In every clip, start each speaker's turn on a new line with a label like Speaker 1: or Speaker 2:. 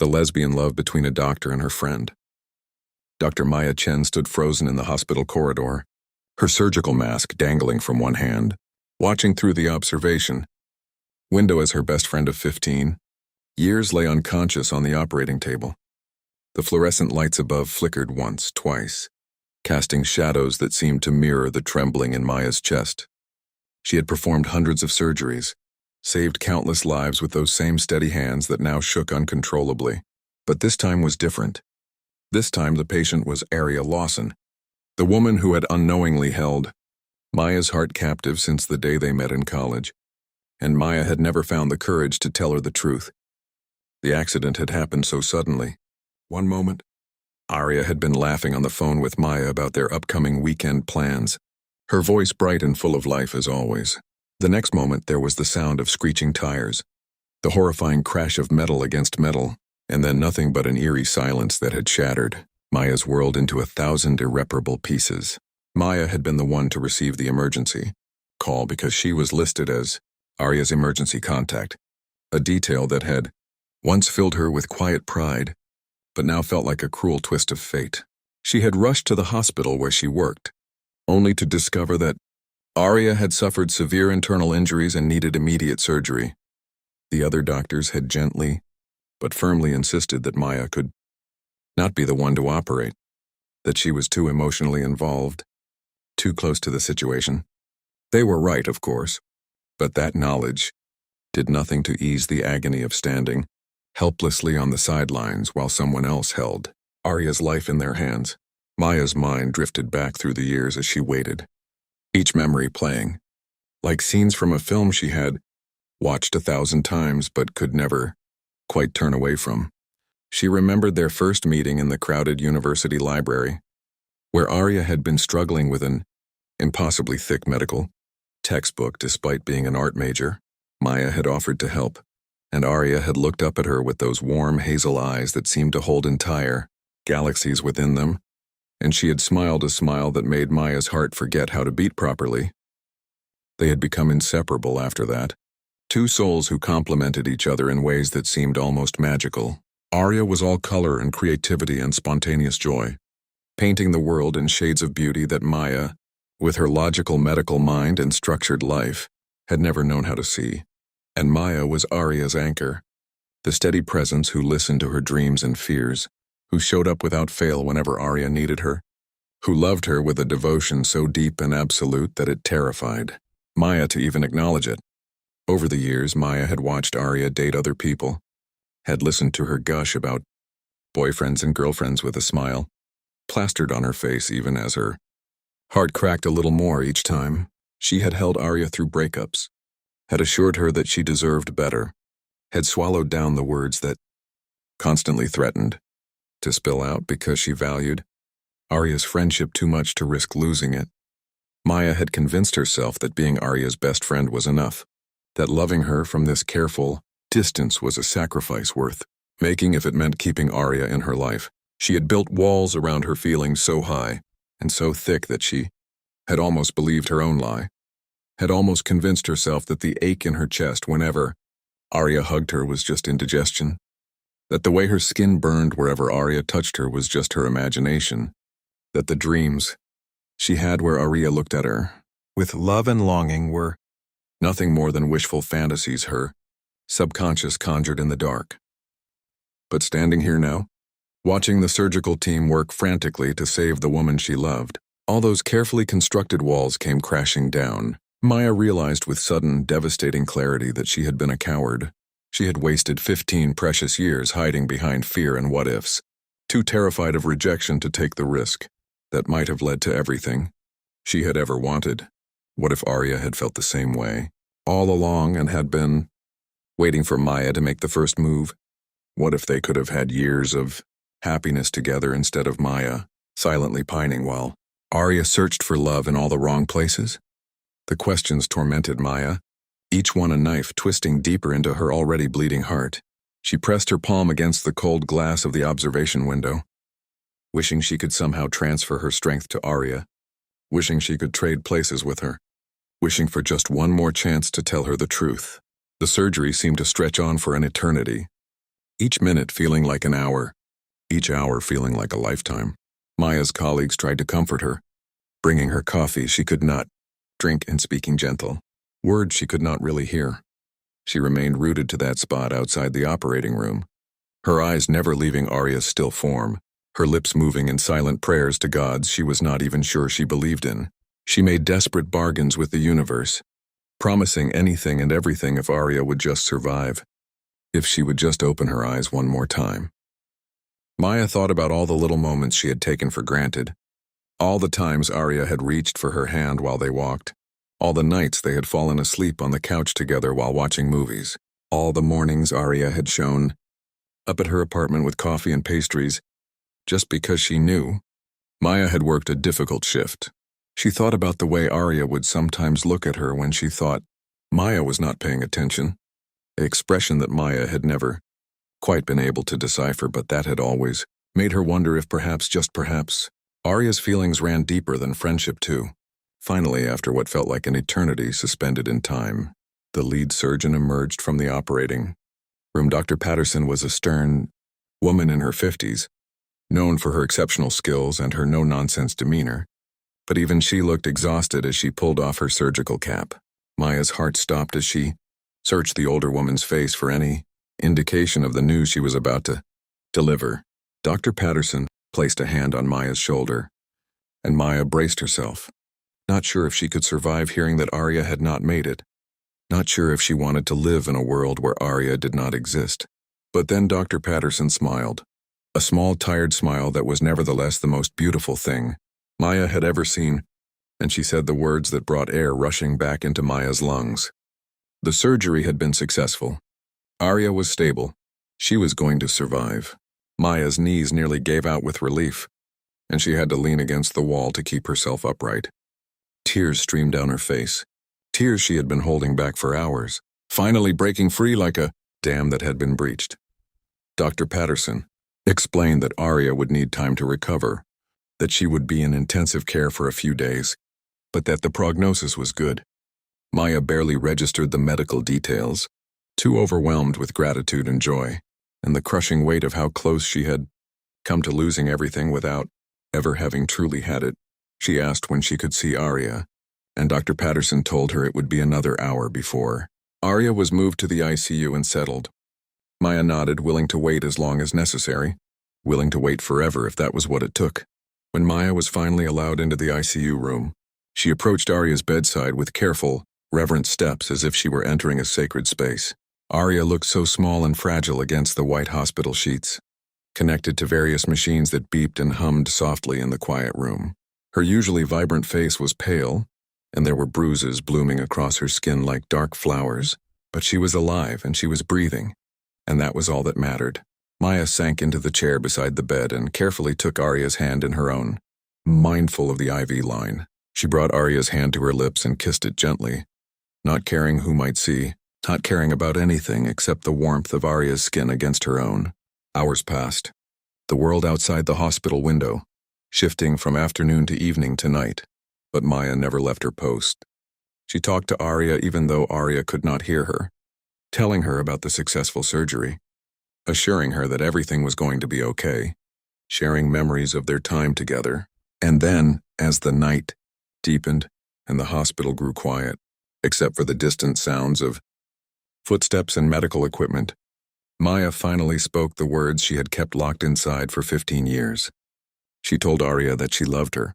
Speaker 1: the lesbian love between a doctor and her friend. Dr. Maya Chen stood frozen in the hospital corridor, her surgical mask dangling from one hand, watching through the observation window as her best friend of 15 years lay unconscious on the operating table. The fluorescent lights above flickered once, twice, casting shadows that seemed to mirror the trembling in Maya's chest. She had performed hundreds of surgeries, saved countless lives with those same steady hands that now shook uncontrollably. But this time was different. This time the patient was Aria Lawson, the woman who had unknowingly held Maya's heart captive since the day they met in college. And Maya had never found the courage to tell her the truth. The accident had happened so suddenly. One moment, Aria had been laughing on the phone with Maya about their upcoming weekend plans, her voice bright and full of life as always. The next moment there was the sound of screeching tires, the horrifying crash of metal against metal, and then nothing but an eerie silence that had shattered Maya's world into 1,000 irreparable pieces. Maya had been the one to receive the emergency call because she was listed as Aria's emergency contact, a detail that had once filled her with quiet pride, but now felt like a cruel twist of fate. She had rushed to the hospital where she worked, only to discover that Aria had suffered severe internal injuries and needed immediate surgery. The other doctors had gently, but firmly insisted that Maya could not be the one to operate, that she was too emotionally involved, too close to the situation. They were right, of course, but that knowledge did nothing to ease the agony of standing helplessly on the sidelines while someone else held Aria's life in their hands. Maya's mind drifted back through the years as she waited, each memory playing, like scenes from a film she had watched 1,000 times but could never quite turn away from. She remembered their first meeting in the crowded university library, where Aria had been struggling with an impossibly thick medical textbook despite being an art major. Maya had offered to help, and Aria had looked up at her with those warm hazel eyes that seemed to hold entire galaxies within them, and she had smiled a smile that made Maya's heart forget how to beat properly. They had become inseparable after that, two souls who complemented each other in ways that seemed almost magical. Aria was all color and creativity and spontaneous joy, painting the world in shades of beauty that Maya, with her logical medical mind and structured life, had never known how to see. And Maya was Aria's anchor, the steady presence who listened to her dreams and fears, who showed up without fail whenever Aria needed her, who loved her with a devotion so deep and absolute that it terrified Maya to even acknowledge it. Over the years, Maya had watched Aria date other people, had listened to her gush about boyfriends and girlfriends with a smile plastered on her face even as her heart cracked a little more each time. She had held Aria through breakups, had assured her that she deserved better, had swallowed down the words that constantly threatened to spill out because she valued Aria's friendship too much to risk losing it. Maya had convinced herself that being Aria's best friend was enough, that loving her from this careful distance was a sacrifice worth making if it meant keeping Aria in her life. She had built walls around her feelings so high and so thick that she had almost believed her own lie, had almost convinced herself that the ache in her chest whenever Aria hugged her was just indigestion, that the way her skin burned wherever Aria touched her was just her imagination, that the dreams she had where Aria looked at her with love and longing were nothing more than wishful fantasies her subconscious conjured in the dark. But standing here now, watching the surgical team work frantically to save the woman she loved, all those carefully constructed walls came crashing down. Maya realized with sudden, devastating clarity that she had been a coward. She had wasted 15 precious years hiding behind fear and what-ifs, too terrified of rejection to take the risk that might have led to everything she had ever wanted. What if Aria had felt the same way all along and had been waiting for Maya to make the first move? What if they could have had years of happiness together instead of Maya silently pining while Aria searched for love in all the wrong places? The questions tormented Maya, each one a knife twisting deeper into her already bleeding heart. She pressed her palm against the cold glass of the observation window, wishing she could somehow transfer her strength to Aria, wishing she could trade places with her, wishing for just one more chance to tell her the truth. The surgery seemed to stretch on for an eternity. each minute feeling like an hour, each hour feeling like a lifetime. Maya's colleagues tried to comfort her, bringing her coffee she could not drink and speaking gentle words she could not really hear. She remained rooted to that spot outside the operating room, her eyes never leaving Aria's still form, her lips moving in silent prayers to gods she was not even sure she believed in. She made desperate bargains with the universe, promising anything and everything if Aria would just survive, if she would just open her eyes one more time. Maya thought about all the little moments she had taken for granted, all the times Aria had reached for her hand while they walked, all the nights they had fallen asleep on the couch together while watching movies, all the mornings Aria had shown up at her apartment with coffee and pastries, just because she knew. Maya had worked a difficult shift. She thought about the way Aria would sometimes look at her when she thought Maya was not paying attention, an expression that Maya had never quite been able to decipher, but that had always made her wonder if perhaps, just perhaps, Aria's feelings ran deeper than friendship too. Finally, after what felt like an eternity suspended in time, the lead surgeon emerged from the operating room. Dr. Patterson was a stern woman in her 50s, known for her exceptional skills and her no-nonsense demeanor, but even she looked exhausted as she pulled off her surgical cap. Maya's heart stopped as she searched the older woman's face for any indication of the news she was about to deliver. Dr. Patterson placed a hand on Maya's shoulder, and Maya braced herself, not sure if she could survive hearing that Aria had not made it, not sure if she wanted to live in a world where Aria did not exist. But then Dr. Patterson smiled, a small, tired smile that was nevertheless the most beautiful thing Maya had ever seen, and she said the words that brought air rushing back into Maya's lungs. The surgery had been successful. Aria was stable. She was going to survive. Maya's knees nearly gave out with relief, and she had to lean against the wall to keep herself upright. Tears streamed down her face, tears she had been holding back for hours, finally breaking free like a dam that had been breached. Dr. Patterson explained that Aria would need time to recover, that she would be in intensive care for a few days, but that the prognosis was good. Maya barely registered the medical details, too overwhelmed with gratitude and joy, and the crushing weight of how close she had come to losing everything without ever having truly had it. She asked when she could see Aria, and Dr. Patterson told her it would be another hour before. Aria was moved to the ICU and settled. Maya nodded, willing to wait as long as necessary, willing to wait forever if that was what it took. When Maya was finally allowed into the ICU room, she approached Aria's bedside with careful, reverent steps as if she were entering a sacred space. Aria looked so small and fragile against the white hospital sheets, connected to various machines that beeped and hummed softly in the quiet room. Her usually vibrant face was pale, and there were bruises blooming across her skin like dark flowers, but she was alive and she was breathing, and that was all that mattered. Maya sank into the chair beside the bed and carefully took Aria's hand in her own. Mindful of the IV line, she brought Aria's hand to her lips and kissed it gently, not caring who might see, not caring about anything except the warmth of Aria's skin against her own. Hours passed. The world outside the hospital window, shifting from afternoon to evening to night, but Maya never left her post. She talked to Aria even though Aria could not hear her, telling her about the successful surgery, assuring her that everything was going to be okay, sharing memories of their time together. And then, as the night deepened and the hospital grew quiet, except for the distant sounds of footsteps and medical equipment, Maya finally spoke the words she had kept locked inside for 15 years. She told Aria that she loved her,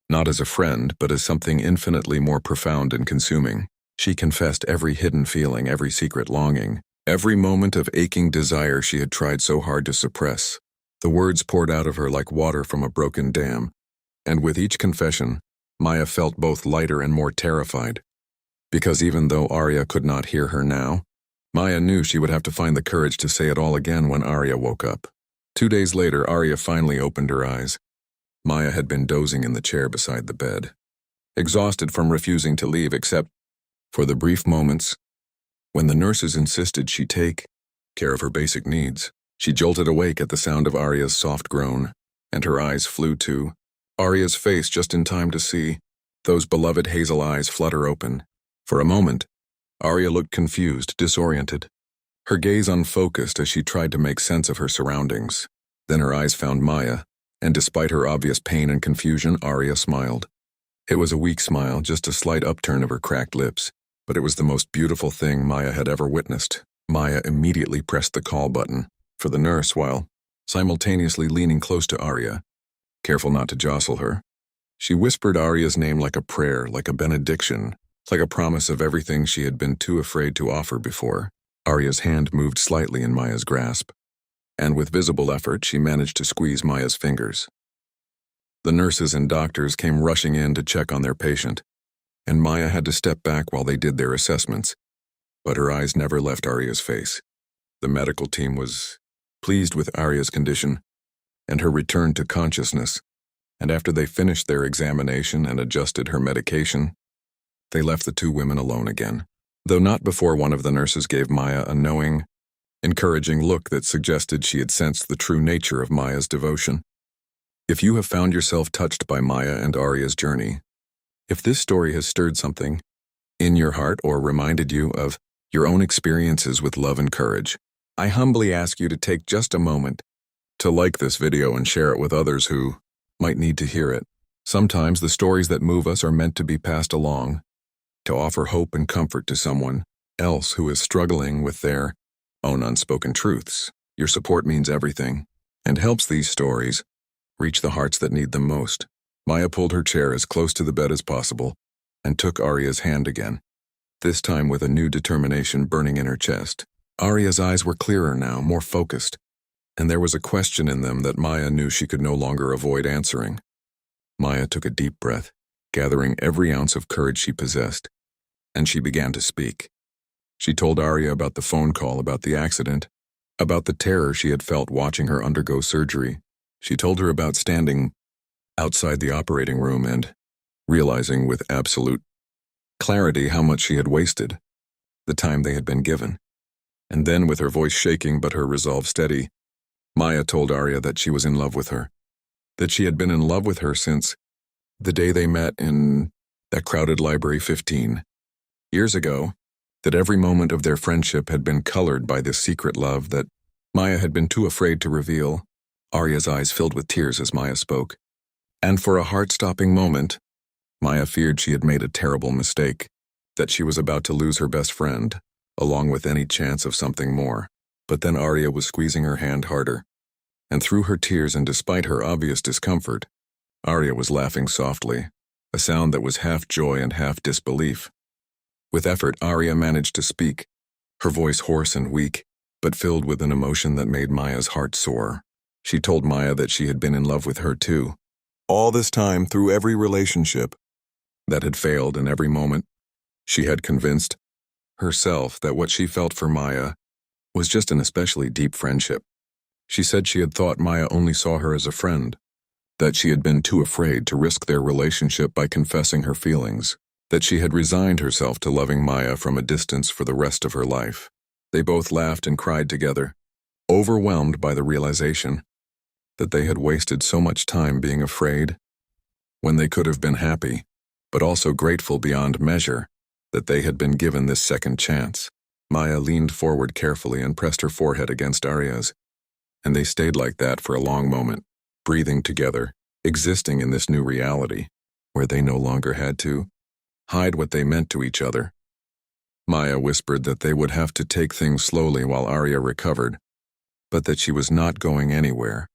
Speaker 1: not as a friend, but as something infinitely more profound and consuming. She confessed every hidden feeling, every secret longing, every moment of aching desire she had tried so hard to suppress. The words poured out of her like water from a broken dam, and with each confession, Maya felt both lighter and more terrified. Because even though Aria could not hear her now, Maya knew she would have to find the courage to say it all again when Aria woke up. 2 days later, Aria finally opened her eyes. Maya had been dozing in the chair beside the bed, exhausted from refusing to leave except for the brief moments when the nurses insisted she take care of her basic needs. She jolted awake at the sound of Aria's soft groan, and her eyes flew to Aria's face just in time to see those beloved hazel eyes flutter open. For a moment, Aria looked confused, disoriented. her gaze unfocused as she tried to make sense of her surroundings. Then her eyes found Maya, and despite her obvious pain and confusion, Aria smiled. It was a weak smile, just a slight upturn of her cracked lips, but it was the most beautiful thing Maya had ever witnessed. Maya immediately pressed the call button for the nurse while simultaneously leaning close to Aria, careful not to jostle her. She whispered Aria's name like a prayer, like a benediction, like a promise of everything she had been too afraid to offer before. Aria's hand moved slightly in Maya's grasp, and with visible effort she managed to squeeze Maya's fingers. The nurses and doctors came rushing in to check on their patient, and Maya had to step back while they did their assessments, but her eyes never left Aria's face. The medical team was pleased with Aria's condition and her return to consciousness, and after they finished their examination and adjusted her medication, they left the two women alone again, though not before one of the nurses gave Maya a knowing, encouraging look that suggested she had sensed the true nature of Maya's devotion. If you have found yourself touched by Maya and Aria's journey, if this story has stirred something in your heart or reminded you of your own experiences with love and courage, I humbly ask you to take just a moment to like this video and share it with others who might need to hear it. Sometimes the stories that move us are meant to be passed along, to offer hope and comfort to someone else who is struggling with their own unspoken truths. Your support means everything and helps these stories reach the hearts that need them most. Maya pulled her chair as close to the bed as possible and took Aria's hand again, this time with a new determination burning in her chest. Aria's eyes were clearer now, more focused, and there was a question in them that Maya knew she could no longer avoid answering. Maya took a deep breath, gathering every ounce of courage she possessed, and she began to speak. She told Aria about the phone call, about the accident, about the terror she had felt watching her undergo surgery. She told her about standing outside the operating room and realizing with absolute clarity how much she had wasted, the time they had been given. And then, with her voice shaking but her resolve steady, Maya told Aria that she was in love with her, that she had been in love with her since the day they met in that crowded library 15 years ago, that every moment of their friendship had been colored by this secret love that Maya had been too afraid to reveal. Aria's eyes filled with tears as Maya spoke, and for a heart-stopping moment, Maya feared she had made a terrible mistake, that she was about to lose her best friend, along with any chance of something more. But then Aria was squeezing her hand harder, and through her tears and despite her obvious discomfort, Aria was laughing softly, a sound that was half joy and half disbelief. With effort, Aria managed to speak, her voice hoarse and weak, but filled with an emotion that made Maya's heart soar. She told Maya that she had been in love with her too. All this time, through every relationship that had failed, in every moment, she had convinced herself that what she felt for Maya was just an especially deep friendship. She said she had thought Maya only saw her as a friend, that she had been too afraid to risk their relationship by confessing her feelings, that she had resigned herself to loving Maya from a distance for the rest of her life. They both laughed and cried together, overwhelmed by the realization that they had wasted so much time being afraid when they could have been happy, but also grateful beyond measure that they had been given this second chance. Maya leaned forward carefully and pressed her forehead against Aria's, and they stayed like that for a long moment, breathing together, existing in this new reality, where they no longer had to hide what they meant to each other. Maya whispered that they would have to take things slowly while Aria recovered, but that she was not going anywhere,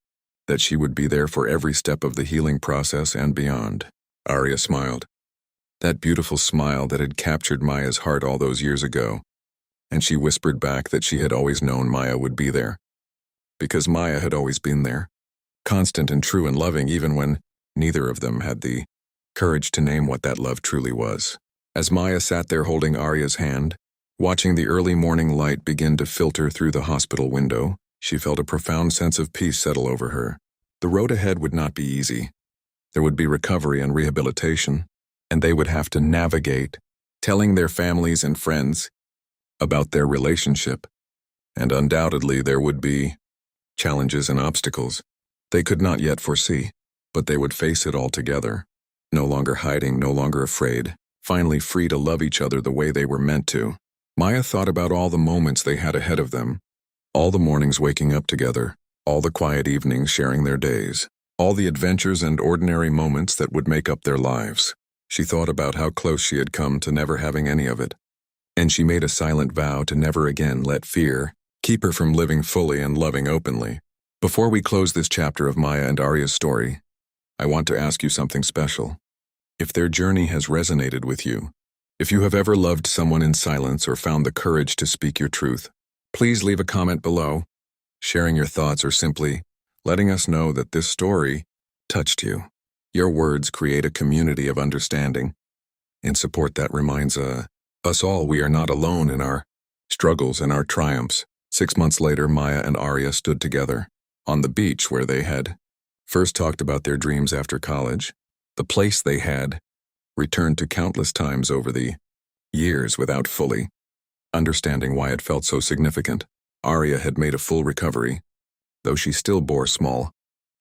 Speaker 1: that she would be there for every step of the healing process and beyond. Aria smiled, that beautiful smile that had captured Maya's heart all those years ago, and she whispered back that she had always known Maya would be there, because Maya had always been there, constant and true and loving even when neither of them had the courage to name what that love truly was. As Maya sat there holding Aria's hand, watching the early morning light begin to filter through the hospital window, she felt a profound sense of peace settle over her. The road ahead would not be easy. There would be recovery and rehabilitation, and they would have to navigate, telling their families and friends about their relationship, and undoubtedly there would be challenges and obstacles they could not yet foresee, but they would face it all together, no longer hiding, no longer afraid, finally free to love each other the way they were meant to. Maya thought about all the moments they had ahead of them, all the mornings waking up together, all the quiet evenings sharing their days, all the adventures and ordinary moments that would make up their lives. She thought about how close she had come to never having any of it, and she made a silent vow to never again let fear keep her from living fully and loving openly. Before we close this chapter of Maya and Aria's story, I want to ask you something special. If their journey has resonated with you, if you have ever loved someone in silence or found the courage to speak your truth, please leave a comment below, sharing your thoughts or simply letting us know that this story touched you. Your words create a community of understanding and support that reminds us all we are not alone in our struggles and our triumphs. 6 months later, Maya and Aria stood together on the beach where they had first talked about their dreams after college, the place they had returned to countless times over the years without fully understanding why it felt so significant. Aria had made a full recovery, though she still bore small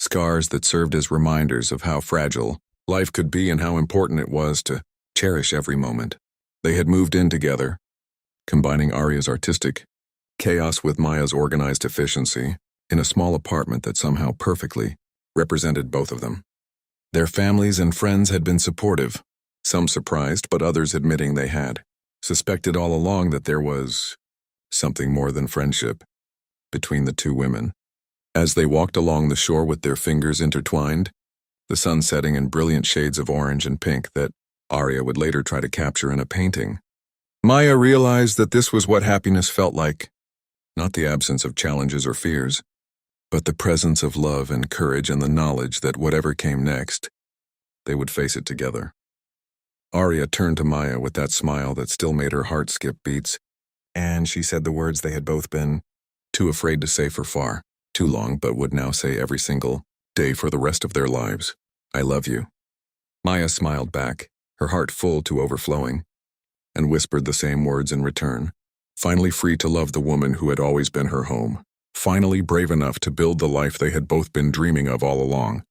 Speaker 1: scars that served as reminders of how fragile life could be and how important it was to cherish every moment. They had moved in together, combining Aria's artistic chaos with Maya's organized efficiency, in a small apartment that somehow perfectly represented both of them. Their families and friends had been supportive, some surprised but others admitting they had suspected all along that there was something more than friendship between the two women. As they walked along the shore with their fingers intertwined, the sun setting in brilliant shades of orange and pink that Aria would later try to capture in a painting, Maya realized that this was what happiness felt like, not the absence of challenges or fears, but the presence of love and courage and the knowledge that whatever came next, they would face it together. Aria turned to Maya with that smile that still made her heart skip beats, and she said the words they had both been too afraid to say for far too long, but would now say every single day for the rest of their lives. I love you. Maya smiled back, her heart full to overflowing, and whispered the same words in return, finally free to love the woman who had always been her home, finally brave enough to build the life they had both been dreaming of all along.